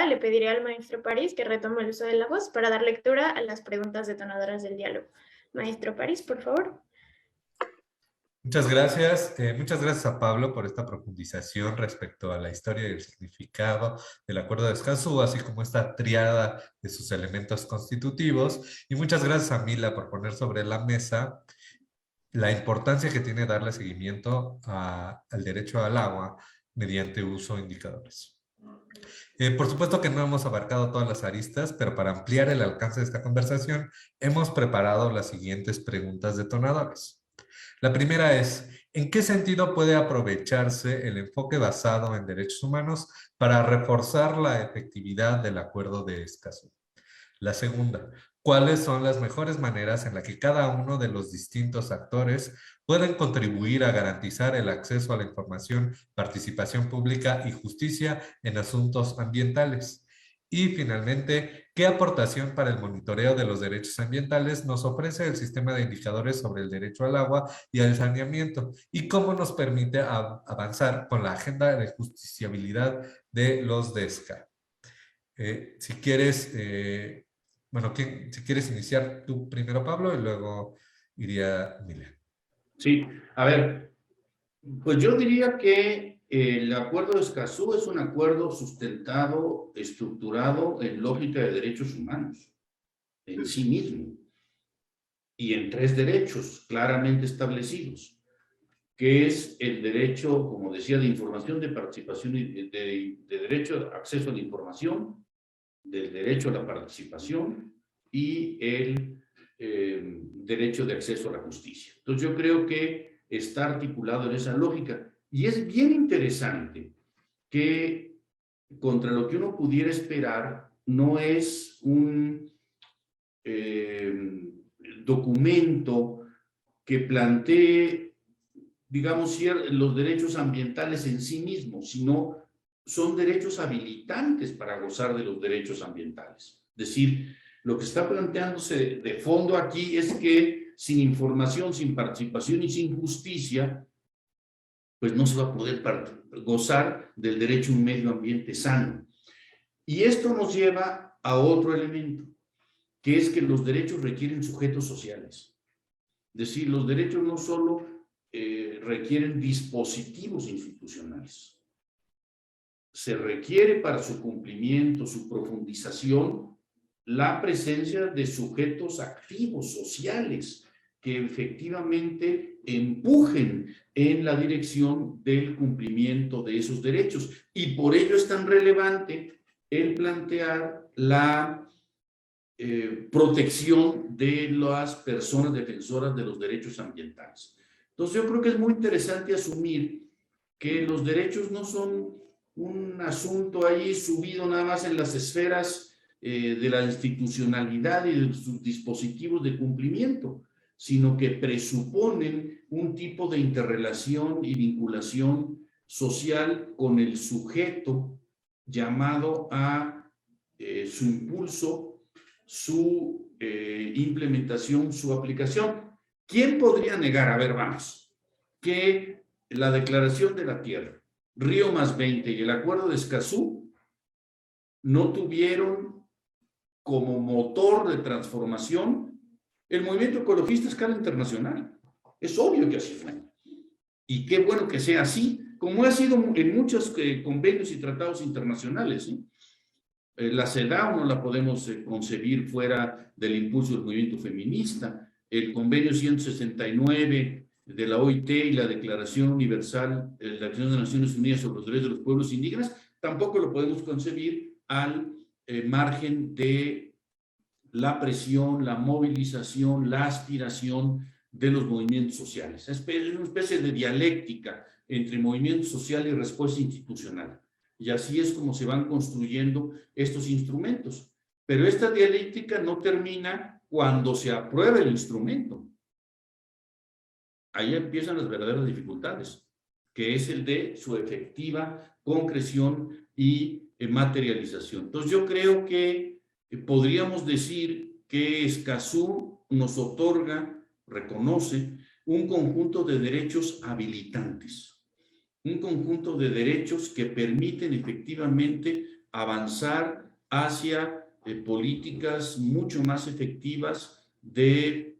le pediré al maestro París que retome el uso de la voz para dar lectura a las preguntas detonadoras del diálogo. Maestro París, por favor. Muchas gracias a Pablo por esta profundización respecto a la historia y el significado del Acuerdo de Escazú, así como esta triada de sus elementos constitutivos. Y muchas gracias a Mila por poner sobre la mesa la importancia que tiene darle seguimiento al derecho al agua mediante uso de indicadores. Por supuesto que no hemos abarcado todas las aristas, pero para ampliar el alcance de esta conversación, hemos preparado las siguientes preguntas detonadoras. La primera es, ¿en qué sentido puede aprovecharse el enfoque basado en derechos humanos para reforzar la efectividad del Acuerdo de Escazú? La segunda, ¿cuáles son las mejores maneras en las que cada uno de los distintos actores pueden contribuir a garantizar el acceso a la información, participación pública y justicia en asuntos ambientales? Y finalmente, ¿qué aportación para el monitoreo de los derechos ambientales nos ofrece el sistema de indicadores sobre el derecho al agua y al saneamiento? ¿Y cómo nos permite avanzar con la agenda de justiciabilidad de los DESCA? Si quieres, bueno, si quieres iniciar tú primero, Pablo, y luego iría Mila. Sí, a ver, pues yo diría que el Acuerdo de Escazú es un acuerdo sustentado, estructurado en lógica de derechos humanos, en sí mismo, y en tres derechos claramente establecidos, que es el derecho, como decía, de información, de participación y de derecho de acceso a la información, del derecho a la participación y el derecho de acceso a la justicia. Entonces yo creo que está articulado en esa lógica. Y es bien interesante que contra lo que uno pudiera esperar no es un documento que plantee, digamos, los derechos ambientales en sí mismos, sino son derechos habilitantes para gozar de los derechos ambientales. Es decir, lo que está planteándose de fondo aquí es que sin información, sin participación y sin justicia, pues no se va a poder gozar del derecho a un medio ambiente sano. Y esto nos lleva a otro elemento, que es que los derechos requieren sujetos sociales. Es decir, los derechos no solo requieren dispositivos institucionales. Se requiere para su cumplimiento, su profundización, la presencia de sujetos activos, sociales, que efectivamente empujen en la dirección del cumplimiento de esos derechos. Y por ello es tan relevante el plantear la protección de las personas defensoras de los derechos ambientales. Entonces yo creo que es muy interesante asumir que los derechos no son un asunto ahí subido nada más en las esferas de la institucionalidad y de sus dispositivos de cumplimiento, sino que presuponen un tipo de interrelación y vinculación social con el sujeto llamado a su impulso, su implementación, su aplicación. ¿Quién podría negar, a ver, vamos, que la Declaración de la Tierra, Río +20 y el Acuerdo de Escazú no tuvieron como motor de transformación el movimiento ecologista a escala internacional? Es obvio que así fue. Y qué bueno que sea así, como ha sido en muchos convenios y tratados internacionales, ¿sí? La CEDAW no la podemos concebir fuera del impulso del movimiento feminista. El convenio 169 de la OIT y la Declaración Universal, la Declaración de las Naciones Unidas sobre los Derechos de los Pueblos Indígenas, tampoco lo podemos concebir al margen de la presión, la movilización, la aspiración de los movimientos sociales. Es una especie de dialéctica entre movimiento social y respuesta institucional. Y así es como se van construyendo estos instrumentos. Pero esta dialéctica no termina cuando se aprueba el instrumento. Ahí empiezan las verdaderas dificultades, que es el de su efectiva concreción y materialización. Entonces yo creo que podríamos decir que Escazú nos otorga, reconoce, un conjunto de derechos habilitantes, un conjunto de derechos que permiten efectivamente avanzar hacia políticas mucho más efectivas de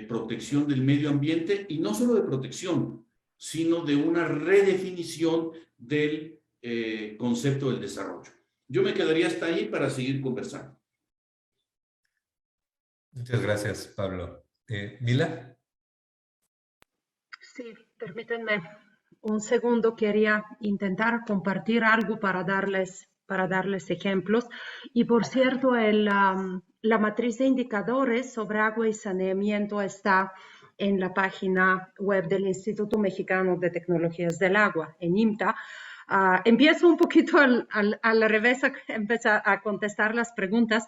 protección del medio ambiente, y no solo de protección, sino de una redefinición del concepto del desarrollo. Yo me quedaría hasta ahí para seguir conversando. Muchas gracias, Pablo. Mila. Sí, permítanme un segundo. Quería intentar compartir algo para darles ejemplos. Y por cierto, la matriz de indicadores sobre agua y saneamiento está en la página web del Instituto Mexicano de Tecnologías del Agua, en IMTA. Empiezo un poquito al revés a contestar las preguntas.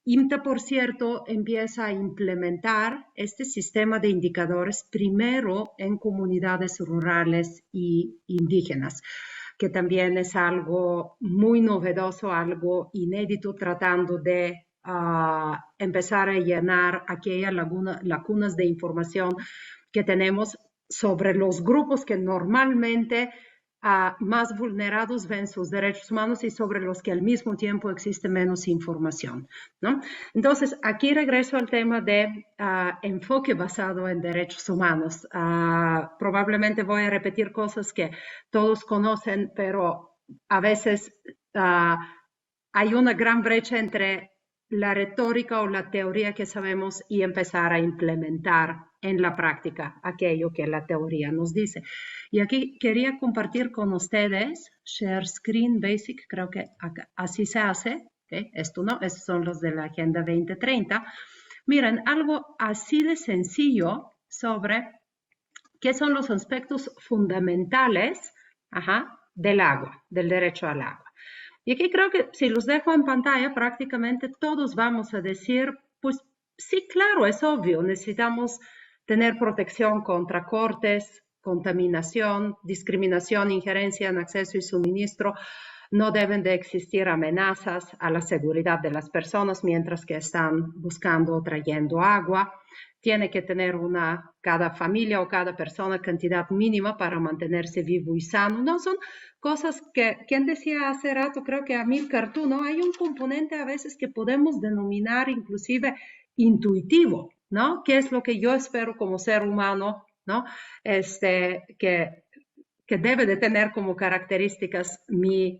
IMTA, por cierto, empieza a implementar este sistema de indicadores primero en comunidades rurales y indígenas, que también es algo muy novedoso, algo inédito, tratando de empezar a llenar aquellas lagunas de información que tenemos sobre los grupos que normalmente más vulnerados ven sus derechos humanos y sobre los que al mismo tiempo existe menos información, ¿no? Entonces, aquí regreso al tema de enfoque basado en derechos humanos. Probablemente voy a repetir cosas que todos conocen, pero a veces hay una gran brecha entre la retórica o la teoría que sabemos y empezar a implementar en la práctica aquello que la teoría nos dice. Y aquí quería compartir con ustedes Share Screen Basic, creo que así se hace. ¿Okay? Esto no, estos son los de la Agenda 2030. Miren, algo así de sencillo sobre qué son los aspectos fundamentales del agua, del derecho al agua. Y aquí creo que si los dejo en pantalla, prácticamente todos vamos a decir, pues sí, claro, es obvio, necesitamos tener protección contra cortes, contaminación, discriminación, injerencia en acceso y suministro. No deben de existir amenazas a la seguridad de las personas mientras que están buscando o trayendo agua. Tiene que tener cada familia o cada persona cantidad mínima para mantenerse vivo y sano. No son cosas que, ¿quién decía hace rato? Creo que Amílcar, tú, ¿no? Hay un componente a veces que podemos denominar inclusive intuitivo, ¿no? ¿Qué es lo que yo espero como ser humano, ¿no? Que debe de tener como características mi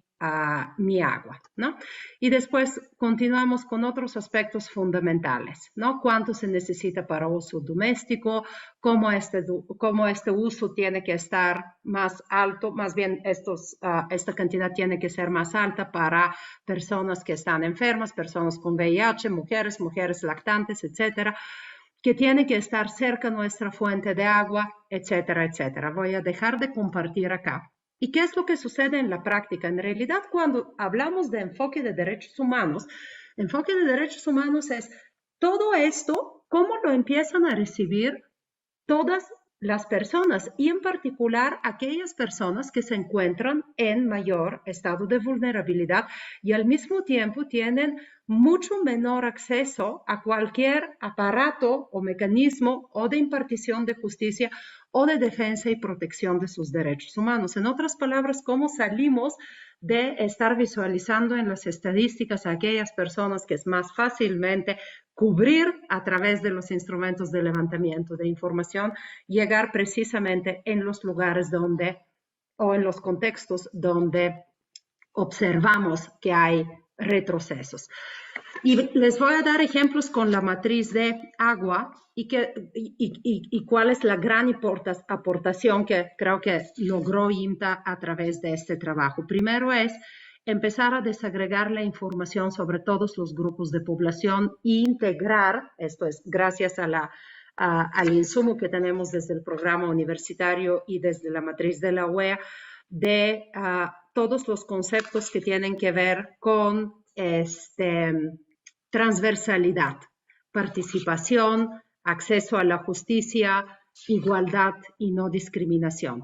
agua, ¿no? Y después continuamos con otros aspectos fundamentales, ¿no? ¿Cuánto se necesita para uso doméstico? ¿Cómo este uso tiene que estar más alto? Más bien, esta cantidad tiene que ser más alta para personas que están enfermas, personas con VIH, mujeres lactantes, etcétera, que tiene que estar cerca de nuestra fuente de agua, etcétera, etcétera. Voy a dejar de compartir acá. ¿Y qué es lo que sucede en la práctica? En realidad, cuando hablamos de enfoque de derechos humanos es todo esto, cómo lo empiezan a recibir todas las personas y en particular aquellas personas que se encuentran en mayor estado de vulnerabilidad y al mismo tiempo tienen mucho menor acceso a cualquier aparato o mecanismo o de impartición de justicia o de defensa y protección de sus derechos humanos. En otras palabras, ¿cómo salimos de estar visualizando en las estadísticas a aquellas personas que es más fácilmente cubrir a través de los instrumentos de levantamiento de información, llegar precisamente en los lugares o en los contextos donde observamos que hay retrocesos? Y les voy a dar ejemplos con la matriz de agua y cuál es la gran aportación que creo que logró IMTA a través de este trabajo. Primero es empezar a desagregar la información sobre todos los grupos de población e integrar, esto es gracias al insumo que tenemos desde el programa universitario y desde la matriz de la UEA, de todos los conceptos que tienen que ver con transversalidad, participación, acceso a la justicia, igualdad y no discriminación.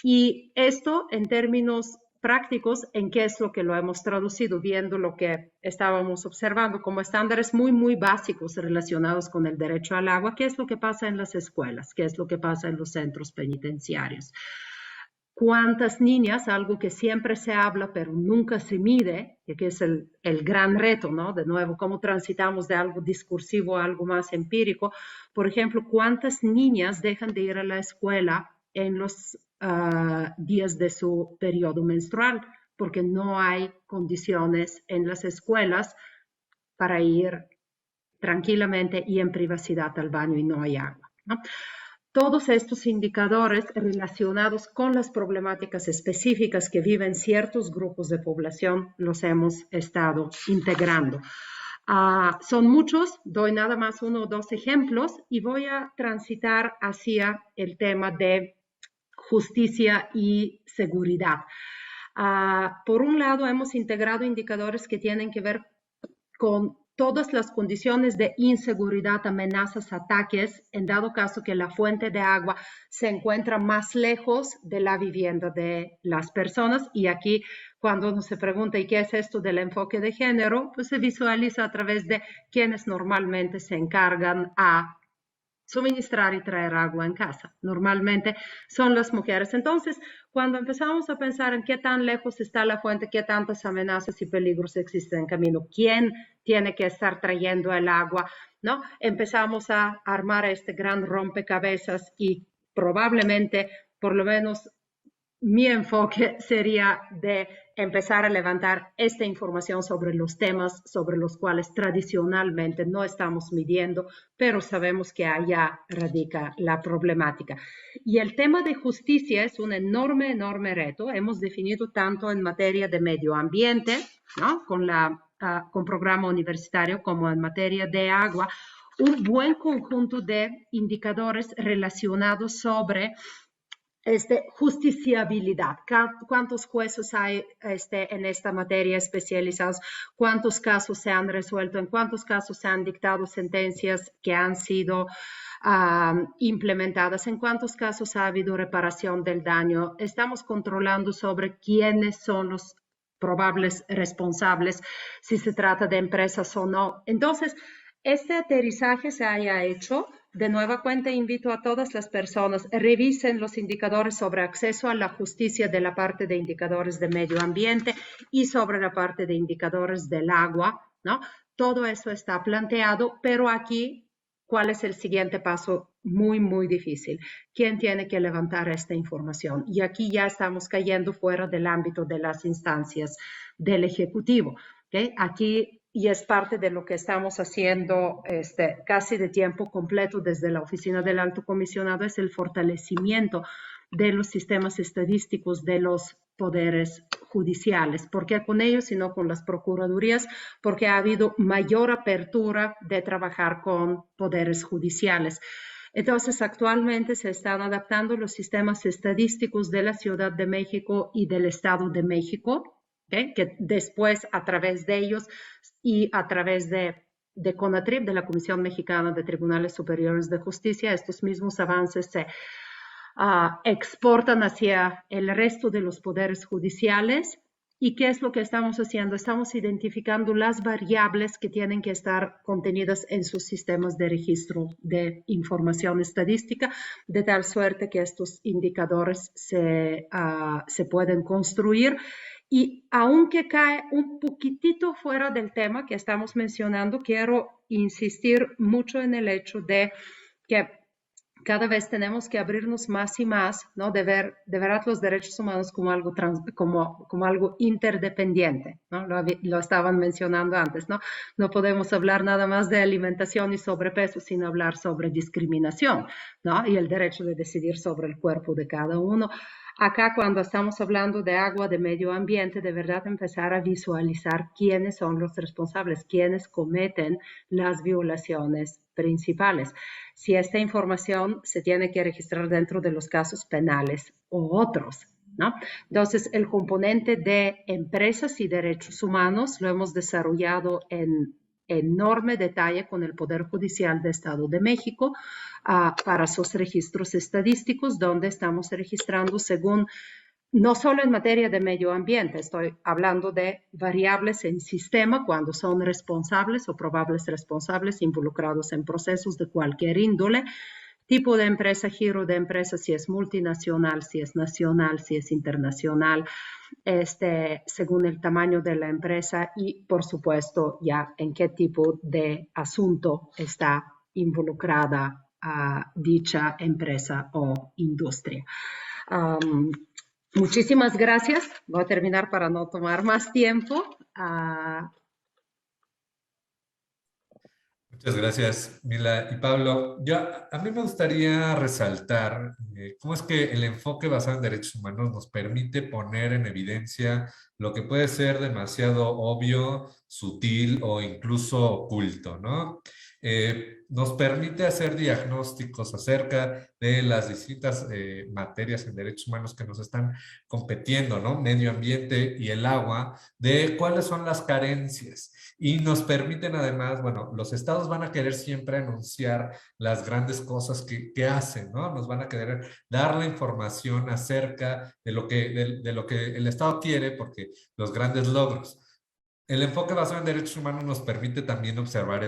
Y esto en términos prácticos, ¿en qué es lo que lo hemos traducido? Viendo lo que estábamos observando como estándares muy, muy básicos relacionados con el derecho al agua. ¿Qué es lo que pasa en las escuelas? ¿Qué es lo que pasa en los centros penitenciarios? cuántas niñas, algo que siempre se habla pero nunca se mide, y que es el gran reto, ¿no? De nuevo, cómo transitamos de algo discursivo a algo más empírico. Por ejemplo, cuántas niñas dejan de ir a la escuela en los días de su periodo menstrual, porque no hay condiciones en las escuelas para ir tranquilamente y en privacidad al baño y no hay agua, ¿no? Todos estos indicadores relacionados con las problemáticas específicas que viven ciertos grupos de población los hemos estado integrando. Son muchos, doy nada más 1 o 2 ejemplos y voy a transitar hacia el tema de justicia y seguridad. Por un lado, hemos integrado indicadores que tienen que ver con todas las condiciones de inseguridad, amenazas, ataques, en dado caso que la fuente de agua se encuentra más lejos de la vivienda de las personas. Y aquí, cuando uno se pregunta, ¿y qué es esto del enfoque de género? Pues se visualiza a través de quienes normalmente se encargan a suministrar y traer agua en casa. Normalmente son las mujeres. Entonces, cuando empezamos a pensar en qué tan lejos está la fuente, qué tantas amenazas y peligros existen en camino, quién tiene que estar trayendo el agua, ¿no? Empezamos a armar este gran rompecabezas y probablemente, por lo menos, mi enfoque sería de empezar a levantar esta información sobre los temas sobre los cuales tradicionalmente no estamos midiendo, pero sabemos que allá radica la problemática. Y el tema de justicia es un enorme, enorme reto. Hemos definido tanto en materia de medio ambiente, ¿no? con programa universitario, como en materia de agua, un buen conjunto de indicadores relacionados sobre justiciabilidad. ¿Cuántos jueces hay en esta materia especializados? ¿Cuántos casos se han resuelto? ¿En cuántos casos se han dictado sentencias que han sido implementadas? ¿En cuántos casos ha habido reparación del daño? Estamos controlando sobre quiénes son los probables responsables, si se trata de empresas o no. Entonces, este aterrizaje se haya hecho. De nueva cuenta, invito a todas las personas, revisen los indicadores sobre acceso a la justicia de la parte de indicadores de medio ambiente y sobre la parte de indicadores del agua, ¿no? Todo eso está planteado, pero aquí, ¿cuál es el siguiente paso? Muy, muy difícil. ¿Quién tiene que levantar esta información? Y aquí ya estamos cayendo fuera del ámbito de las instancias del Ejecutivo, ¿okay? Aquí, y es parte de lo que estamos haciendo casi de tiempo completo desde la Oficina del Alto Comisionado, es el fortalecimiento de los sistemas estadísticos de los poderes judiciales. ¿Por qué con ellos, sino con las procuradurías? Porque ha habido mayor apertura de trabajar con poderes judiciales. Entonces, actualmente se están adaptando los sistemas estadísticos de la Ciudad de México y del Estado de México, que después, a través de ellos y a través de CONATRIP, de la Comisión Mexicana de Tribunales Superiores de Justicia, estos mismos avances se exportan hacia el resto de los poderes judiciales. ¿Y qué es lo que estamos haciendo? Estamos identificando las variables que tienen que estar contenidas en sus sistemas de registro de información estadística, de tal suerte que estos indicadores se pueden construir. Y aunque cae un poquitito fuera del tema que estamos mencionando, quiero insistir mucho en el hecho de que cada vez tenemos que abrirnos más y más, ¿no? De ver los derechos humanos como algo, como algo interdependiente, ¿no? Lo estaban mencionando antes, ¿no? No podemos hablar nada más de alimentación y sobrepeso sin hablar sobre discriminación, ¿no? Y el derecho de decidir sobre el cuerpo de cada uno. Acá, cuando estamos hablando de agua, de medio ambiente, de verdad empezar a visualizar quiénes son los responsables, quiénes cometen las violaciones principales. Si esta información se tiene que registrar dentro de los casos penales o otros, ¿no? Entonces, el componente de empresas y derechos humanos lo hemos desarrollado en enorme detalle con el Poder Judicial de Estado de México para sus registros estadísticos, donde estamos registrando según, no solo en materia de medio ambiente, estoy hablando de variables en sistema cuando son responsables o probables responsables involucrados en procesos de cualquier índole, tipo de empresa, giro de empresa, si es multinacional, si es nacional, si es internacional, según el tamaño de la empresa y, por supuesto, ya en qué tipo de asunto está involucrada dicha empresa o industria. Muchísimas gracias. Voy a terminar para no tomar más tiempo. Muchas gracias, Mila y Pablo. A mí me gustaría resaltar cómo es que el enfoque basado en derechos humanos nos permite poner en evidencia lo que puede ser demasiado obvio, sutil o incluso oculto, ¿no? Nos permite hacer diagnósticos acerca de las distintas materias en derechos humanos que nos están competiendo, ¿no? Medio ambiente y el agua, de cuáles son las carencias. Y nos permiten además, bueno, los estados van a querer siempre anunciar las grandes cosas que hacen, ¿no? Nos van a querer dar la información acerca de lo que el estado quiere, porque los grandes logros. El enfoque basado en derechos humanos nos permite también observar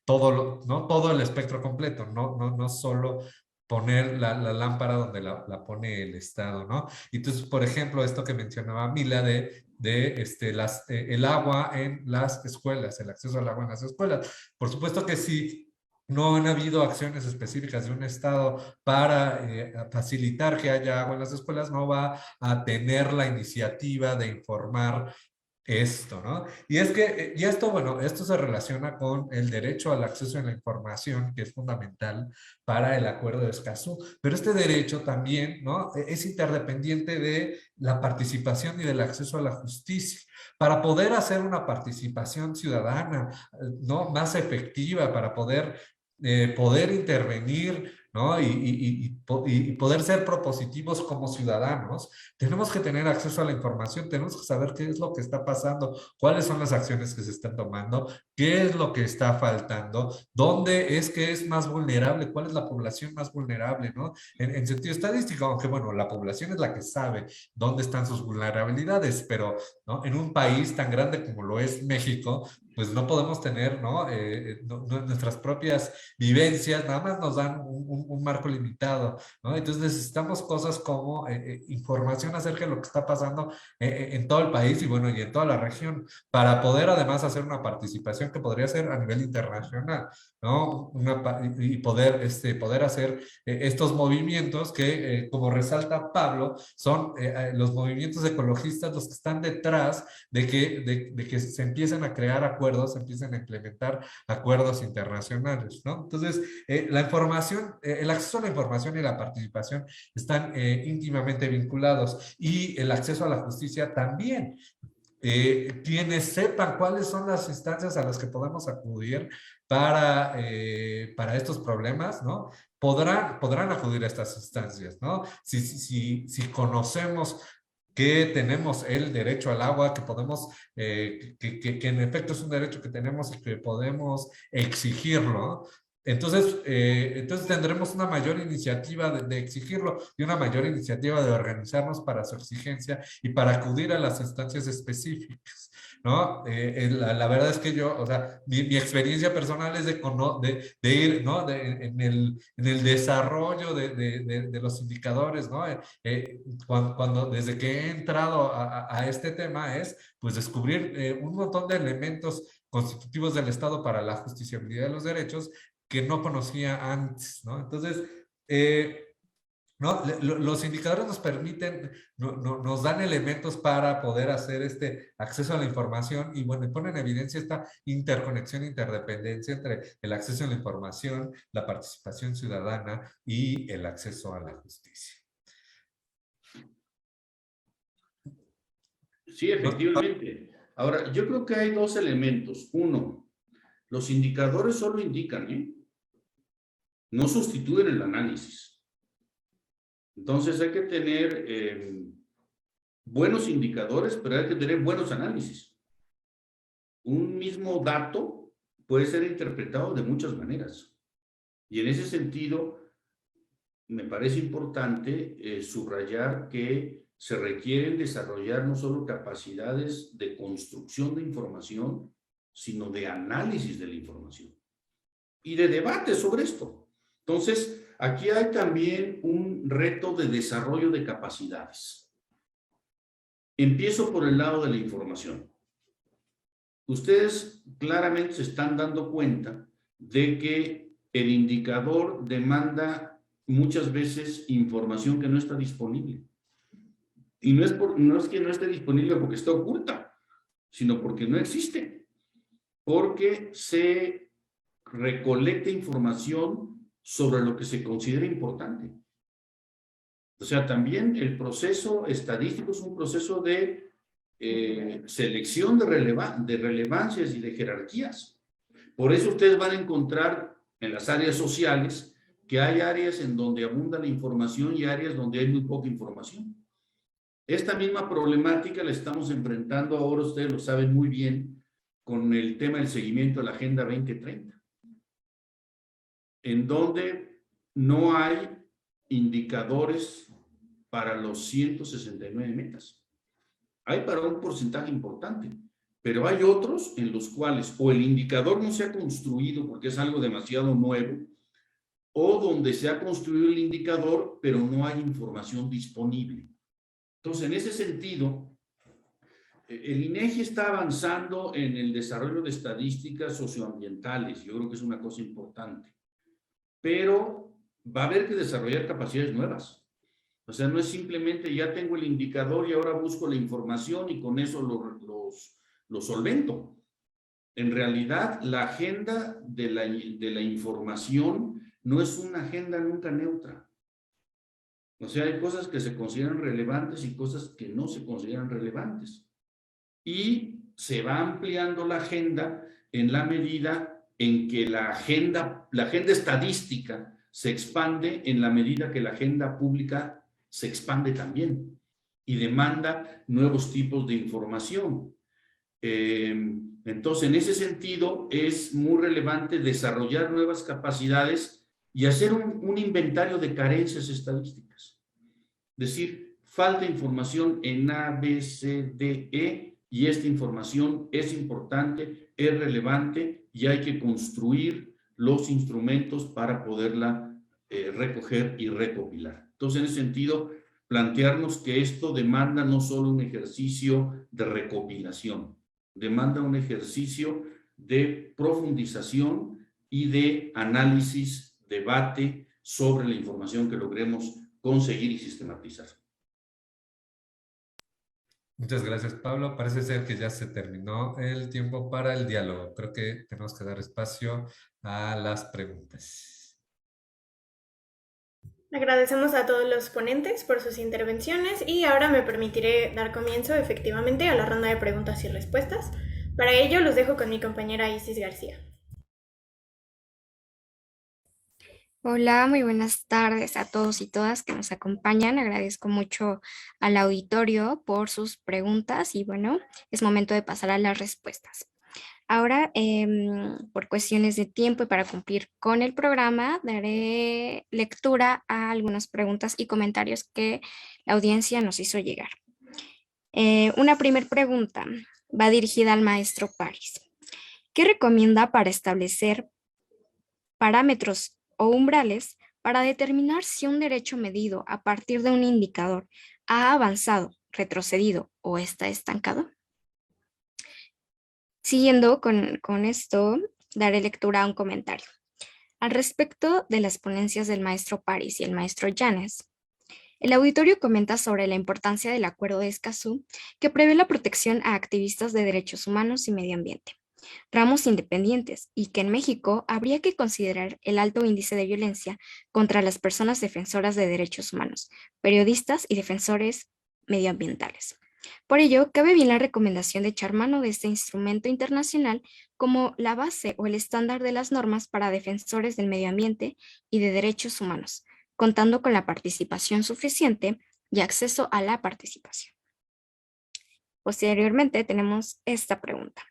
¿no? Todo el espectro completo, no solo poner la lámpara donde la pone el Estado, ¿no? Entonces, por ejemplo, esto que mencionaba Mila el agua en las escuelas, el acceso al agua en las escuelas. Por supuesto que sí, no han habido acciones específicas de un Estado para facilitar que haya agua en las escuelas, no va a tener la iniciativa de informar esto, ¿no? Y es que, y esto, bueno, esto se relaciona con el derecho al acceso a la información, que es fundamental para el Acuerdo de Escazú, pero este derecho también, ¿no? Es interdependiente de la participación y del acceso a la justicia. Para poder hacer una participación ciudadana, ¿no? Más efectiva, para poder intervenir, ¿no? Y poder ser propositivos como ciudadanos, tenemos que tener acceso a la información, tenemos que saber qué es lo que está pasando, cuáles son las acciones que se están tomando, qué es lo que está faltando, dónde es que es más vulnerable, cuál es la población más vulnerable, ¿no? En sentido estadístico, aunque bueno, la población es la que sabe dónde están sus vulnerabilidades, pero ¿no? En un país tan grande como lo es México, pues no podemos tener, ¿no? Nuestras propias vivencias, nada más nos dan un marco limitado, ¿no? Entonces necesitamos cosas como información acerca de lo que está pasando en todo el país y bueno, y en toda la región, para poder además hacer una participación que podría ser a nivel internacional, ¿no? Y poder hacer estos movimientos que, como resalta Pablo, son los movimientos ecologistas los que están detrás de que se empiecen a crear acuerdos, se empiecen a implementar acuerdos internacionales, ¿no? Entonces, la información, el acceso a la información y la participación están íntimamente vinculados y el acceso a la justicia también. Quienes sepan cuáles son las instancias a las que podemos acudir para estos problemas, ¿no? Podrán acudir a estas instancias, ¿no? Si conocemos que tenemos el derecho al agua, que podemos, que en efecto es un derecho que tenemos y que podemos exigirlo, entonces tendremos una mayor iniciativa de exigirlo y una mayor iniciativa de organizarnos para su exigencia y para acudir a las instancias específicas, ¿no? La verdad es que yo, o sea, mi experiencia personal es de ir, ¿no? En el desarrollo de los indicadores, ¿no? Desde que he entrado a este tema es, pues, descubrir un montón de elementos constitutivos del Estado para la justiciabilidad de los derechos que no conocía antes, ¿no? Entonces, ¿no? Los indicadores nos permiten, nos dan elementos para poder hacer este acceso a la información y bueno, ponen en evidencia esta interconexión, interdependencia entre el acceso a la información, la participación ciudadana y el acceso a la justicia. Sí, efectivamente. Ahora, yo creo que hay dos elementos. Uno, los indicadores solo indican, ¿eh? No sustituyen el análisis. Entonces hay que tener buenos indicadores, pero hay que tener buenos análisis. Un mismo dato puede ser interpretado de muchas maneras. Y en ese sentido, me parece importante subrayar que se requieren desarrollar no solo capacidades de construcción de información, sino de análisis de la información y de debate sobre esto. Entonces, Aquí hay también un reto de desarrollo de capacidades. Empiezo por el lado de la información. Ustedes claramente se están dando cuenta de que el indicador demanda muchas veces información que no está disponible. Y no es que no esté disponible porque está oculta, sino porque no existe. Porque se recolecta información sobre lo que se considera importante. O sea, también el proceso estadístico es un proceso de selección de relevancias y de jerarquías. Por eso ustedes van a encontrar en las áreas sociales que hay áreas en donde abunda la información y áreas donde hay muy poca información. Esta misma problemática la estamos enfrentando ahora, ustedes lo saben muy bien, con el tema del seguimiento de la Agenda 2030, en donde no hay indicadores para los 169 metas. Hay para un porcentaje importante, pero hay otros en los cuales o el indicador no se ha construido porque es algo demasiado nuevo, o donde se ha construido el indicador, pero no hay información disponible. Entonces, en ese sentido, el INEGI está avanzando en el desarrollo de estadísticas socioambientales. Yo creo que es una cosa importante, pero va a haber que desarrollar capacidades nuevas. O sea, no es simplemente ya tengo el indicador y ahora busco la información y con eso lo solvento. En realidad, la agenda de la información no es una agenda nunca neutra. O sea, hay cosas que se consideran relevantes y cosas que no se consideran relevantes. Y se va ampliando la agenda en la medida en que la agenda estadística se expande en la medida que la agenda pública se expande también y demanda nuevos tipos de información. Entonces, en ese sentido, es muy relevante desarrollar nuevas capacidades y hacer un inventario de carencias estadísticas. Es decir, falta información en A, B, C, D, E, y esta información es importante, es relevante y hay que construir los instrumentos para poderla recoger y recopilar. Entonces, en ese sentido, plantearnos que esto demanda no solo un ejercicio de recopilación, demanda un ejercicio de profundización y de análisis, debate sobre la información que logremos conseguir y sistematizar. Muchas gracias, Pablo. Parece ser que ya se terminó el tiempo para el diálogo. Creo que tenemos que dar espacio a las preguntas. Agradecemos a todos los ponentes por sus intervenciones y ahora me permitiré dar comienzo efectivamente a la ronda de preguntas y respuestas. Para ello los dejo con mi compañera Isis García. Hola, muy buenas tardes a todos y todas que nos acompañan. Agradezco mucho al auditorio por sus preguntas y bueno, es momento de pasar a las respuestas. Ahora, por cuestiones de tiempo y para cumplir con el programa, daré lectura a algunas preguntas y comentarios que la audiencia nos hizo llegar. Una primera pregunta va dirigida al maestro París. ¿Qué recomienda para establecer parámetros o umbrales para determinar si un derecho medido a partir de un indicador ha avanzado, retrocedido o está estancado? Siguiendo con esto, daré lectura a un comentario. Al respecto de las ponencias del maestro París y el maestro Llanes, el auditorio comenta sobre la importancia del Acuerdo de Escazú que prevé la protección a activistas de derechos humanos y medio ambiente, ramos independientes, y que en México habría que considerar el alto índice de violencia contra las personas defensoras de derechos humanos, periodistas y defensores medioambientales. Por ello, cabe bien la recomendación de echar mano de este instrumento internacional como la base o el estándar de las normas para defensores del medio ambiente y de derechos humanos, contando con la participación suficiente y acceso a la participación. Posteriormente tenemos esta pregunta.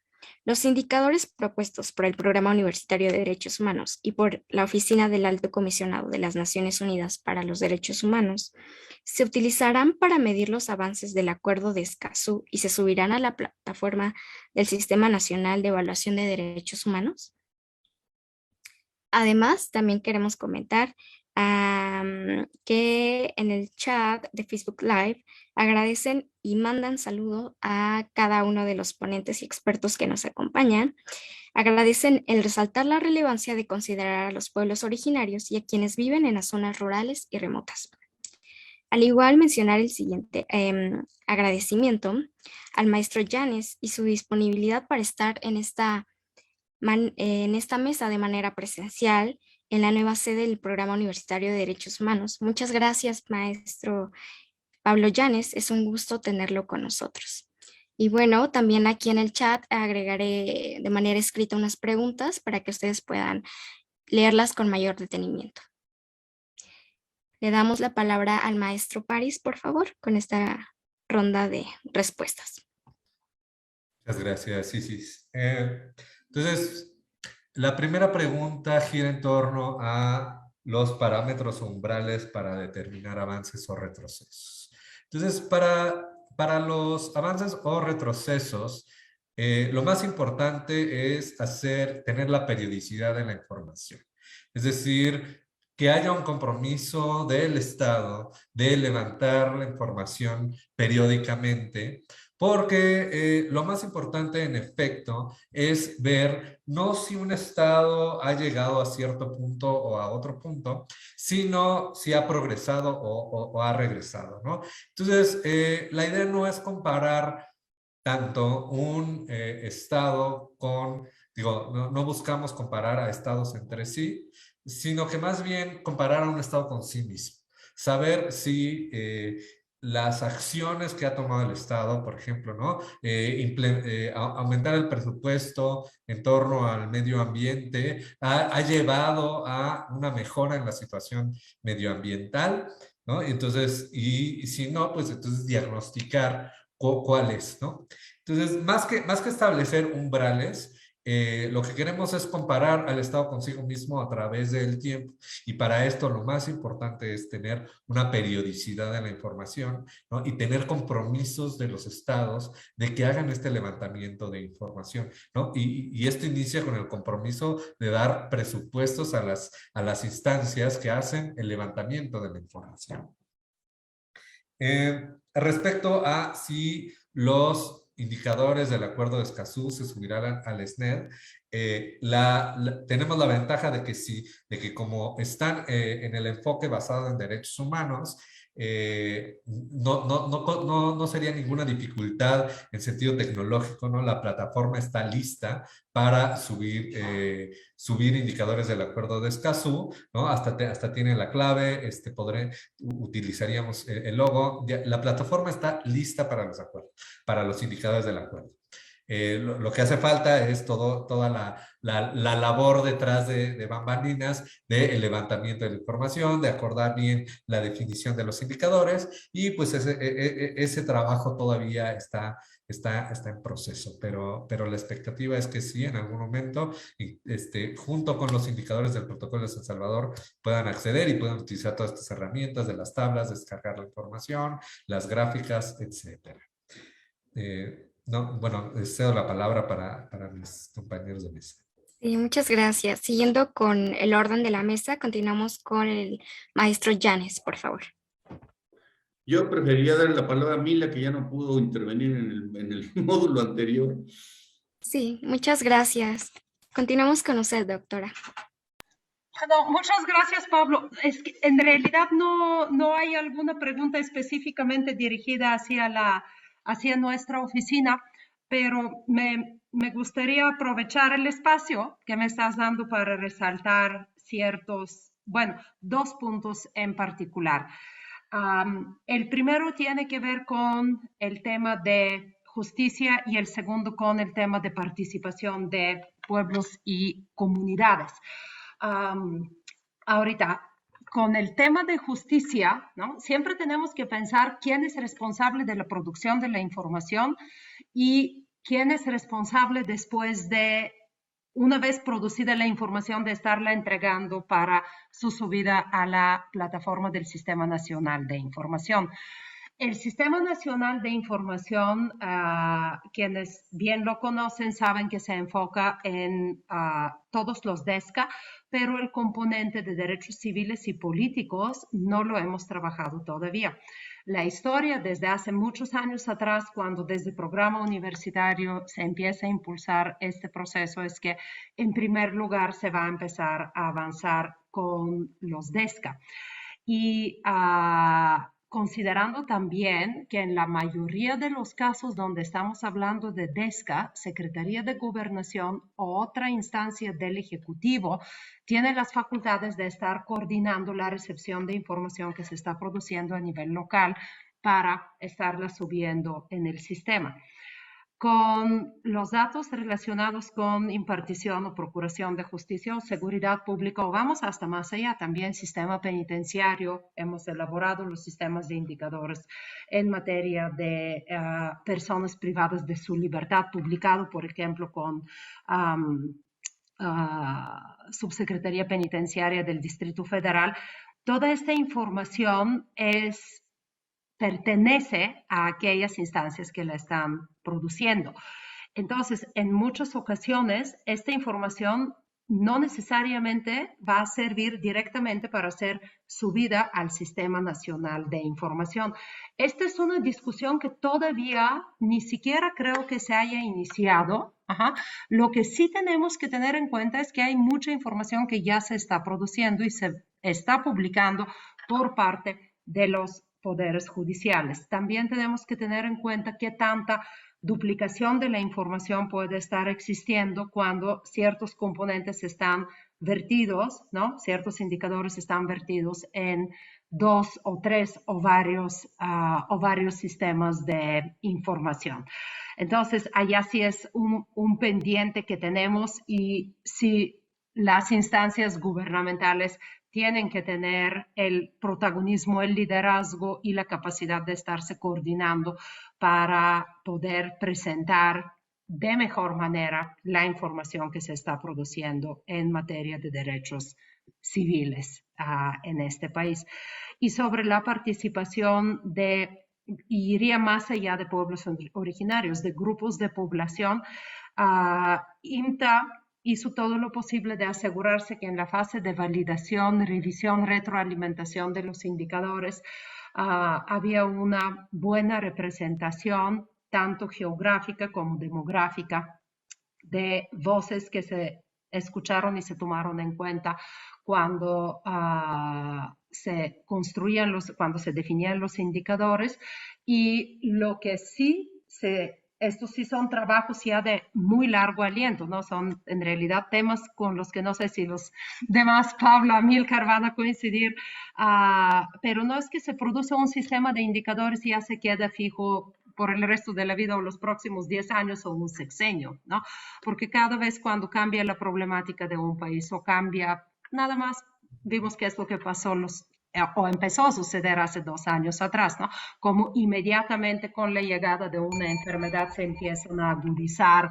Los indicadores propuestos por el Programa Universitario de Derechos Humanos y por la Oficina del Alto Comisionado de las Naciones Unidas para los Derechos Humanos se utilizarán para medir los avances del Acuerdo de Escazú y se subirán a la plataforma del Sistema Nacional de Evaluación de Derechos Humanos. Además, también queremos comentar que en el chat de Facebook Live agradecen y mandan saludo a cada uno de los ponentes y expertos que nos acompañan. Agradecen el resaltar la relevancia de considerar a los pueblos originarios y a quienes viven en las zonas rurales y remotas. Al igual, mencionar el siguiente agradecimiento al maestro Yanes y su disponibilidad para estar en esta mesa de manera presencial en la nueva sede del Programa Universitario de Derechos Humanos. Muchas gracias, maestro Pablo Yanes. Es un gusto tenerlo con nosotros. Y bueno, también aquí en el chat agregaré de manera escrita unas preguntas para que ustedes puedan leerlas con mayor detenimiento. Le damos la palabra al maestro París, por favor, con esta ronda de respuestas. Muchas gracias, Isis. Entonces, la primera pregunta gira en torno a los parámetros umbrales para determinar avances o retrocesos. Entonces, para los avances o retrocesos, lo más importante es tener la periodicidad en la información. Es decir, que haya un compromiso del Estado de levantar la información periódicamente, porque lo más importante, en efecto, es ver no si un Estado ha llegado a cierto punto o a otro punto, sino si ha progresado o ha regresado, ¿no? Entonces, la idea no es comparar tanto un Estado con, no buscamos comparar a Estados entre sí, sino que más bien comparar a un Estado con sí mismo. Saber si las acciones que ha tomado el Estado, por ejemplo, ¿no? Aumentar el presupuesto en torno al medio ambiente ha llevado a una mejora en la situación medioambiental, ¿no? Entonces, y si no, pues entonces diagnosticar cuál es, ¿no? Entonces, más que establecer umbrales, lo que queremos es comparar al Estado consigo mismo a través del tiempo, y para esto lo más importante es tener una periodicidad en la información, ¿no? Y tener compromisos de los estados de que hagan este levantamiento de información, ¿no? Y esto inicia con el compromiso de dar presupuestos a las instancias que hacen el levantamiento de la información. Respecto a si los indicadores del acuerdo de Escazú se subirán al SNED, tenemos la ventaja de que como están en el enfoque basado en derechos humanos, no sería ninguna dificultad en sentido tecnológico, ¿no? La plataforma está lista para subir indicadores del acuerdo de Escazú, ¿no? Hasta tiene la clave, utilizaríamos el logo. La plataforma está lista para los acuerdos, para los indicadores del acuerdo. Lo que hace falta es toda la labor detrás de bambalinas, del levantamiento de la información, de acordar bien la definición de los indicadores, y pues ese trabajo todavía está en proceso, pero la expectativa es que sí, en algún momento, junto con los indicadores del protocolo de San Salvador, puedan acceder y puedan utilizar todas estas herramientas de las tablas, descargar la información, las gráficas, etcétera. Bueno, cedo la palabra para mis compañeros de mesa. Sí, muchas gracias. Siguiendo con el orden de la mesa, continuamos con el maestro Yanes, por favor. Yo preferiría darle la palabra a Mila, que ya no pudo intervenir en el módulo anterior. Sí, muchas gracias. Continuamos con usted, doctora. No, muchas gracias, Pablo. Es que en realidad no hay alguna pregunta específicamente dirigida hacia nuestra oficina, pero me gustaría aprovechar el espacio que me estás dando para resaltar dos puntos en particular. El primero tiene que ver con el tema de justicia y el segundo con el tema de participación de pueblos y comunidades. Ahorita, con el tema de justicia, ¿no? Siempre tenemos que pensar quién es responsable de la producción de la información y quién es responsable después de, una vez producida la información, de estarla entregando para su subida a la plataforma del Sistema Nacional de Información. El Sistema Nacional de Información, quienes bien lo conocen saben que se enfoca en todos los DESCA, pero el componente de derechos civiles y políticos no lo hemos trabajado todavía. La historia desde hace muchos años atrás, cuando desde el programa universitario se empieza a impulsar este proceso, es que en primer lugar se va a empezar a avanzar con los DESCA. Y considerando también que en la mayoría de los casos donde estamos hablando de DESCA, Secretaría de Gobernación o otra instancia del Ejecutivo tiene las facultades de estar coordinando la recepción de información que se está produciendo a nivel local para estarla subiendo en el sistema. Con los datos relacionados con impartición o procuración de justicia o seguridad pública, o vamos hasta más allá, también sistema penitenciario, hemos elaborado los sistemas de indicadores en materia de personas privadas de su libertad, publicado, por ejemplo, con Subsecretaría Penitenciaria del Distrito Federal. Toda esta información pertenece a aquellas instancias que la están produciendo. Entonces, en muchas ocasiones, esta información no necesariamente va a servir directamente para ser subida al Sistema Nacional de Información. Esta es una discusión que todavía ni siquiera creo que se haya iniciado. Lo que sí tenemos que tener en cuenta es que hay mucha información que ya se está produciendo y se está publicando por parte de los poderes judiciales. También tenemos que tener en cuenta qué tanta duplicación de la información puede estar existiendo cuando ciertos componentes están vertidos, ¿no? Ciertos indicadores están vertidos en 2 o 3 o varios sistemas de información. Entonces, allá sí es un pendiente que tenemos, y si las instancias gubernamentales tienen que tener el protagonismo, el liderazgo y la capacidad de estarse coordinando para poder presentar de mejor manera la información que se está produciendo en materia de derechos civiles en este país. Y sobre la participación y iría más allá de pueblos originarios, de grupos de población, IMTA hizo todo lo posible de asegurarse que en la fase de validación, revisión, retroalimentación de los indicadores había una buena representación, tanto geográfica como demográfica, de voces que se escucharon y se tomaron en cuenta cuando se construían cuando se definían los indicadores. Y lo que sí estos sí son trabajos ya de muy largo aliento, ¿no? Son en realidad temas con los que no sé si los demás, Pablo, Amílcar, van a coincidir, pero no es que se produce un sistema de indicadores y ya se queda fijo por el resto de la vida o los próximos 10 años o un sexenio, ¿no? Porque cada vez cuando cambia la problemática de un país o cambia, nada más vimos qué es lo que pasó o empezó a suceder hace 2 años atrás, ¿no? Como inmediatamente con la llegada de una enfermedad se empiezan a agudizar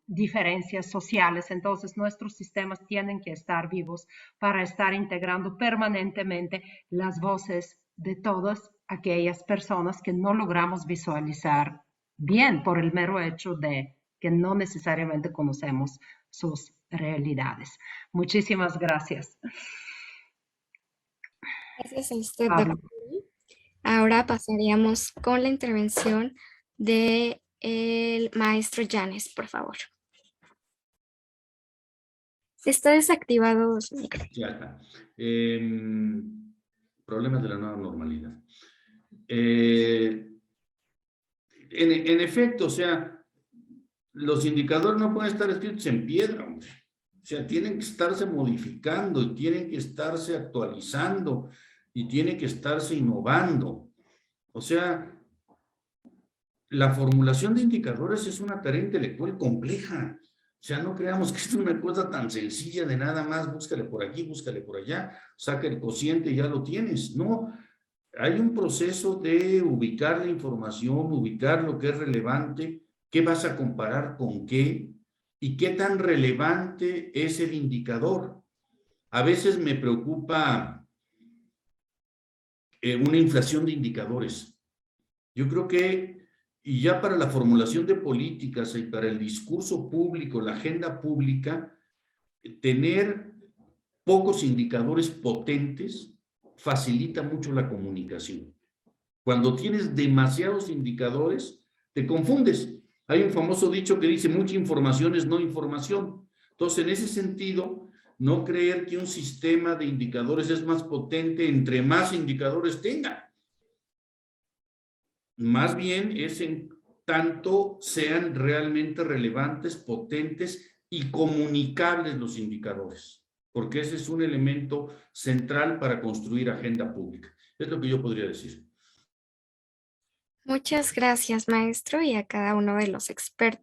diferencias sociales. Entonces, nuestros sistemas tienen que estar vivos para estar integrando permanentemente las voces de todas aquellas personas que no logramos visualizar bien por el mero hecho de que no necesariamente conocemos sus realidades. Muchísimas gracias. Gracias a usted, doctor. Ahora pasaríamos con la intervención del maestro Llanes, por favor. Está desactivado su micrófono. Ya está. Problemas de la nueva normalidad. En efecto, o sea, los indicadores no pueden estar escritos en piedra, hombre. O sea, tienen que estarse modificando y tienen que estarse actualizando y tienen que estarse innovando. O sea, la formulación de indicadores es una tarea intelectual compleja. O sea, no creamos que es una cosa tan sencilla de nada más, búscale por aquí, búscale por allá, saca el cociente y ya lo tienes. No, hay un proceso de ubicar la información, ubicar lo que es relevante, qué vas a comparar con qué y qué tan relevante es el indicador. A veces me preocupa una inflación de indicadores. Yo creo que, y ya para la formulación de políticas y para el discurso público, la agenda pública, tener pocos indicadores potentes facilita mucho la comunicación. Cuando tienes demasiados indicadores, te confundes. Hay un famoso dicho que dice, mucha información es no información. Entonces, en ese sentido, no creer que un sistema de indicadores es más potente entre más indicadores tenga. Más bien es en tanto sean realmente relevantes, potentes y comunicables los indicadores, porque ese es un elemento central para construir agenda pública. Es lo que yo podría decir. Muchas gracias, maestro, y a cada uno de los expertos